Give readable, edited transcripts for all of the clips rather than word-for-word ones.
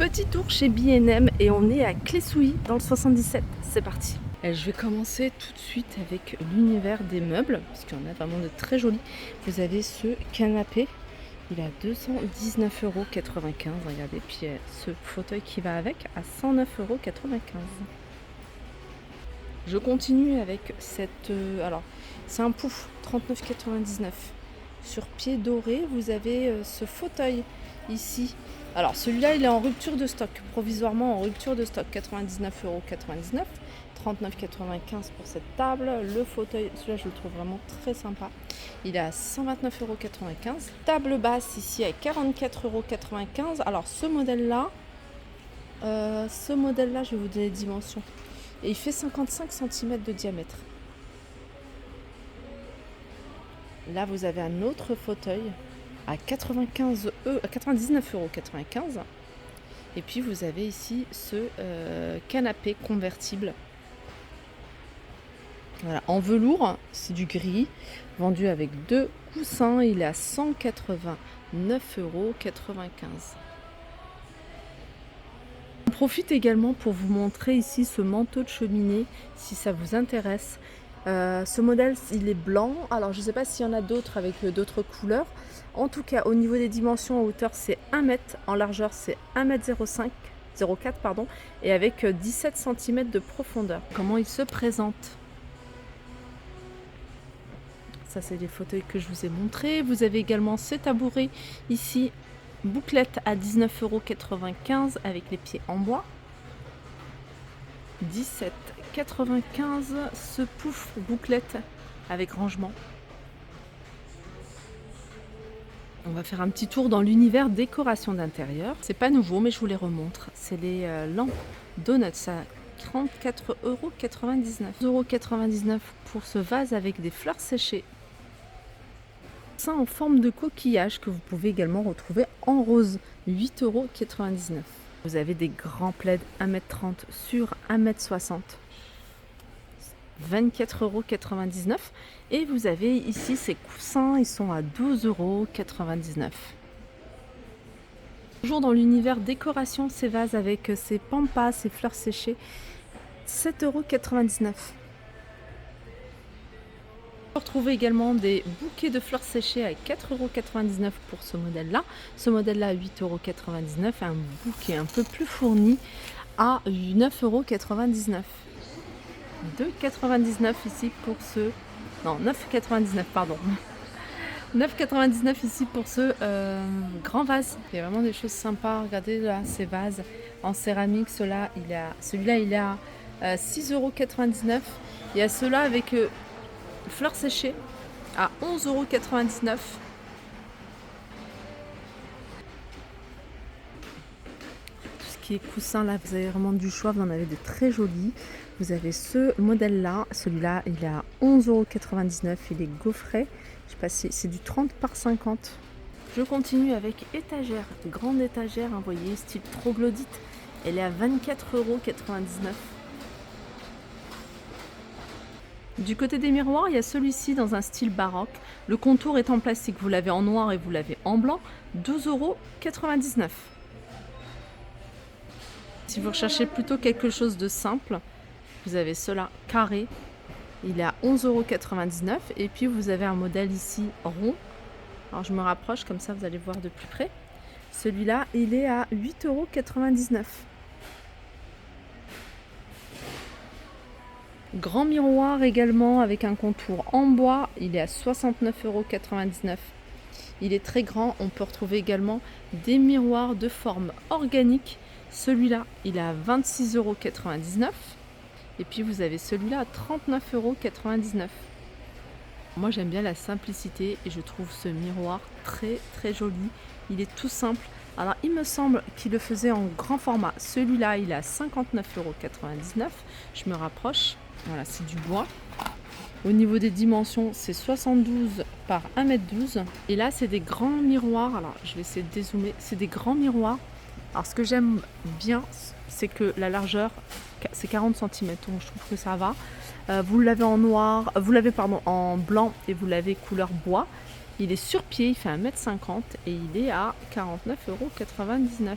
Petit tour chez B&M et on est à Clessouilly dans le 77. C'est parti. Et je vais commencer tout de suite avec l'univers des meubles parce qu'il y en a vraiment de très jolis. Vous avez ce canapé, il est à 219,95 €. Regardez, puis il y a ce fauteuil qui va avec à 109,95 €. Je continue avec cette... alors, c'est un pouf, 39,99 €. Sur pied doré, vous avez ce fauteuil ici. Alors celui-là, il est en rupture de stock, provisoirement en rupture de stock, 99,99 €, 39,95 € pour cette table. Le fauteuil, celui-là, je le trouve vraiment très sympa. Il est à 129,95 €. Table basse ici à 44,95 €. Alors ce modèle-là, je vais vous donner les dimensions. Et il fait 55 cm de diamètre. Là, vous avez un autre fauteuil à 99,95 €. Et puis, vous avez ici ce canapé convertible. Voilà, en velours, c'est du gris, vendu avec 2 coussins. Il est à 189,95 €. Je profite également pour vous montrer ici ce manteau de cheminée, si ça vous intéresse. Ce modèle, il est blanc. Alors, je ne sais pas s'il y en a d'autres avec d'autres couleurs. En tout cas, au niveau des dimensions, en hauteur, c'est 1 m. En largeur, c'est 1,04 m, pardon, et avec 17 cm de profondeur. Comment il se présente? Ça, c'est les fauteuils que je vous ai montrés. Vous avez également ces tabourets ici, bouclette à 19,95 € avec les pieds en bois. 17,95 € ce pouf bouclette avec rangement. On va faire un petit tour dans l'univers décoration d'intérieur. C'est pas nouveau, mais je vous les remontre. C'est les lampes donuts à 34,99 €. 99 € pour ce vase avec des fleurs séchées. Ça en forme de coquillage que vous pouvez également retrouver en rose. 8,99 €. Vous avez des grands plaids 1,30 m sur 1,60 m. 24,99 €. Et vous avez ici ces coussins, ils sont à 12,99 €. Toujours dans l'univers décoration, ces vases avec ces pampas, ces fleurs séchées, 7,99 €. Vous retrouvez également des bouquets de fleurs séchées à 4,99 € pour ce modèle-là. Ce modèle-là à 8,99 €. Un bouquet un peu plus fourni à 9,99 €. 2,99 € ici pour ce... Non, 9,99 €, pardon. 9,99 € ici pour ce grand vase. Il y a vraiment des choses sympas. Regardez là, ces vases en céramique. Celui-là, il est à 6,99 €. Il y a ceux-là avec fleurs séchées à 11,99 €. Tout ce qui est coussin, là, vous avez vraiment du choix. Vous en avez de très jolis. Vous avez ce modèle-là. Celui-là, il est à 11,99 €. Il est gaufret. Je sais pas si c'est du 30 par 50. Je continue avec étagère. Grande étagère, hein, vous voyez, style troglodyte. Elle est à 24,99 €. Du côté des miroirs, il y a celui-ci dans un style baroque. Le contour est en plastique. Vous l'avez en noir et vous l'avez en blanc. 12,99 €. Si vous recherchez plutôt quelque chose de simple, vous avez cela carré. Il est à 11,99 €. Et puis vous avez un modèle ici rond. Alors je me rapproche, comme ça vous allez voir de plus près. Celui-là, il est à 8,99 €. Grand miroir également avec un contour en bois. Il est à 69,99 €. Il est très grand. On peut retrouver également des miroirs de forme organique. Celui-là, il est à 26,99 €. Et puis vous avez celui-là à 39,99 €. Moi j'aime bien la simplicité et je trouve ce miroir très très joli. Il est tout simple. Alors il me semble qu'il le faisait en grand format. Celui-là il est à 59,99 €. Je me rapproche. Voilà, c'est du bois. Au niveau des dimensions, c'est 72 par 1,12 m. Et là c'est des grands miroirs. Alors je vais essayer de dézoomer. C'est des grands miroirs. Alors ce que j'aime bien, c'est que la largeur, c'est 40 cm, donc je trouve que ça va. Vous l'avez en noir, en blanc et vous l'avez couleur bois. Il est sur pied, il fait 1,50 m et il est à 49,99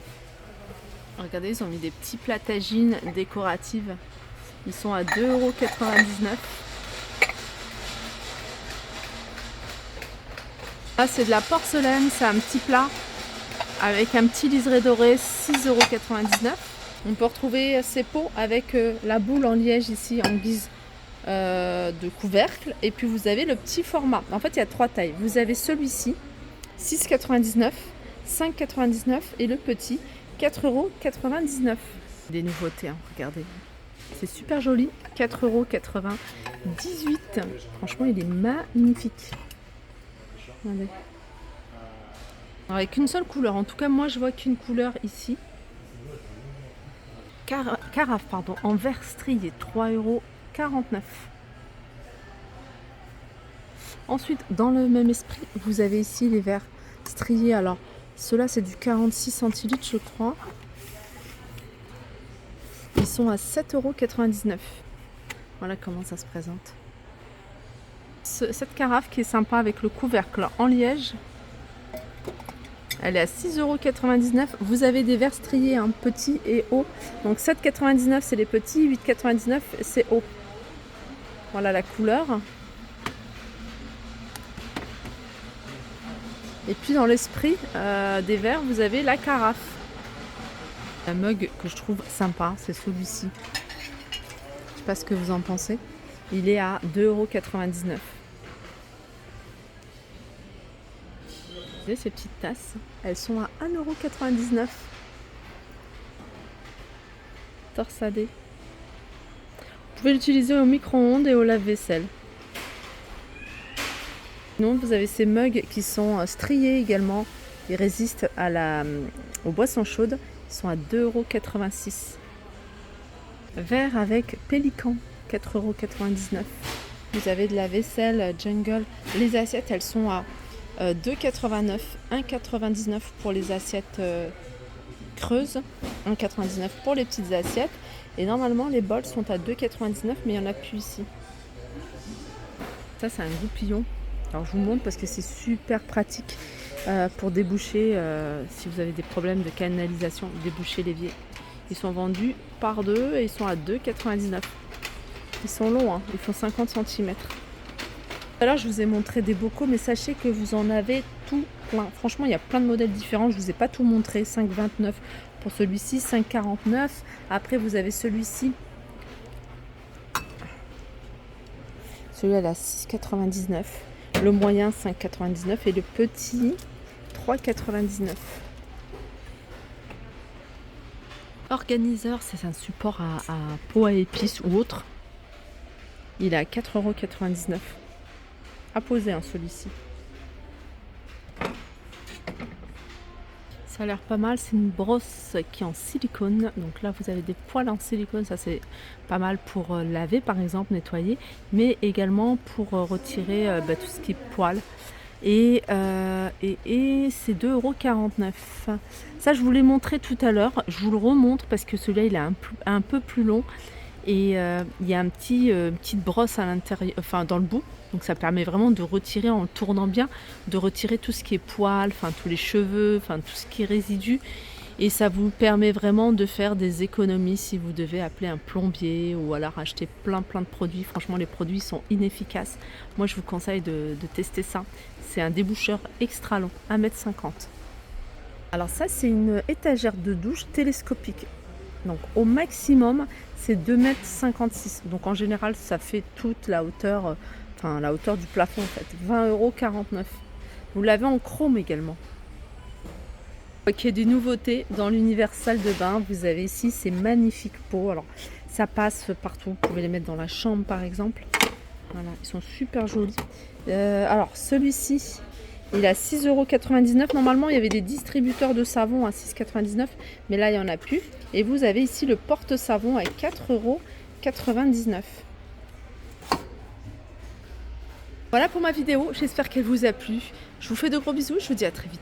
€. Regardez, ils ont mis des petits plats tagines décoratives. Ils sont à 2,99 €. Là, c'est de la porcelaine, c'est un petit plat avec un petit liseré doré, 6,99 €. On peut retrouver ces pots avec la boule en liège ici en guise de couvercle. Et puis vous avez le petit format. En fait, il y a 3 tailles. Vous avez celui-ci, 6,99 €, 5,99 € et le petit, 4,99 €. Des nouveautés, hein, regardez. C'est super joli, 4,98 €. Franchement, il est magnifique. Regardez. Alors, avec une seule couleur. En tout cas, moi, je vois qu'une couleur ici. Carafe, pardon, en verre strié, 3,49 €. Ensuite, dans le même esprit, vous avez ici les verres striés. Alors, ceux-là, c'est du 46 centilitres, je crois. Ils sont à 7,99 €. Voilà comment ça se présente. Cette carafe qui est sympa avec le couvercle en liège, elle est à 6,99 €. Vous avez des verres striés, hein, petits et hauts. Donc 7,99 € c'est les petits, 8,99 € c'est haut. Voilà la couleur. Et puis dans l'esprit des verres, vous avez la carafe. Un mug que je trouve sympa, c'est celui-ci. Je sais pas ce que vous en pensez. Il est à 2,99 €. Vous voyez ces petites tasses, elles sont à 1,99 €. Torsadé. Vous pouvez l'utiliser au micro-ondes et au lave-vaisselle. Sinon, vous avez ces mugs qui sont striés également. Ils résistent aux boissons chaudes. Ils sont à 2,86 €. Verre avec pélican, 4,99 €. Vous avez de la vaisselle Jungle. Les assiettes, elles sont à 2,89 €, 1,99 € pour les assiettes creuses, 1,99 € pour les petites assiettes. Et normalement, les bols sont à 2,99 €, mais il n'y en a plus ici. Ça, c'est un goupillon. Alors, je vous montre parce que c'est super pratique pour déboucher, si vous avez des problèmes de canalisation, déboucher l'évier. Ils sont vendus par deux et ils sont à 2,99 €. Ils sont longs, hein, ils font 50 cm. Alors, je vous ai montré des bocaux, mais sachez que vous en avez tout plein. Franchement, il y a plein de modèles différents. Je ne vous ai pas tout montré. 5,29 € pour celui-ci, 5,49 €. Après, vous avez celui-ci. Celui-là, là, 6,99 €. Le moyen, 5,99 € et le petit, 3,99 €. Organiseur, c'est un support à pot à épices ou autre. Il est à 4,99 €. À poser, hein, celui-ci. Ça a l'air pas mal. C'est une brosse qui est en silicone. Donc là, vous avez des poils en silicone. Ça, c'est pas mal pour laver, par exemple, nettoyer. Mais également pour retirer tout ce qui est poils. Et c'est 2,49 €. Ça, je vous l'ai montré tout à l'heure. Je vous le remontre parce que celui-là, il est un peu plus long. Et il y a une petite brosse à l'intérieur, enfin dans le bout. Donc ça permet vraiment de retirer, en le tournant bien, de retirer tout ce qui est poils, enfin tous les cheveux, enfin tout ce qui est résidu. Et ça vous permet vraiment de faire des économies si vous devez appeler un plombier ou alors acheter plein de produits. Franchement, les produits sont inefficaces. Moi, je vous conseille de tester ça. C'est un déboucheur extra long, 1,50 m. Alors ça, c'est une étagère de douche télescopique. Donc au maximum, c'est 2,56 m. Donc en général, ça fait toute la hauteur, la hauteur du plafond en fait. 20,49 €. Vous l'avez en chrome également. Ok, des nouveautés dans l'univers salle de bain. Vous avez ici ces magnifiques pots. Alors ça passe partout. Vous pouvez les mettre dans la chambre par exemple. Voilà, ils sont super jolis. Alors celui-ci, il est à 6,99 €. Normalement, il y avait des distributeurs de savon à 6,99 €, mais là, il n'y en a plus. Et vous avez ici le porte-savon à 4,99 €. Voilà pour ma vidéo. J'espère qu'elle vous a plu. Je vous fais de gros bisous. Je vous dis à très vite.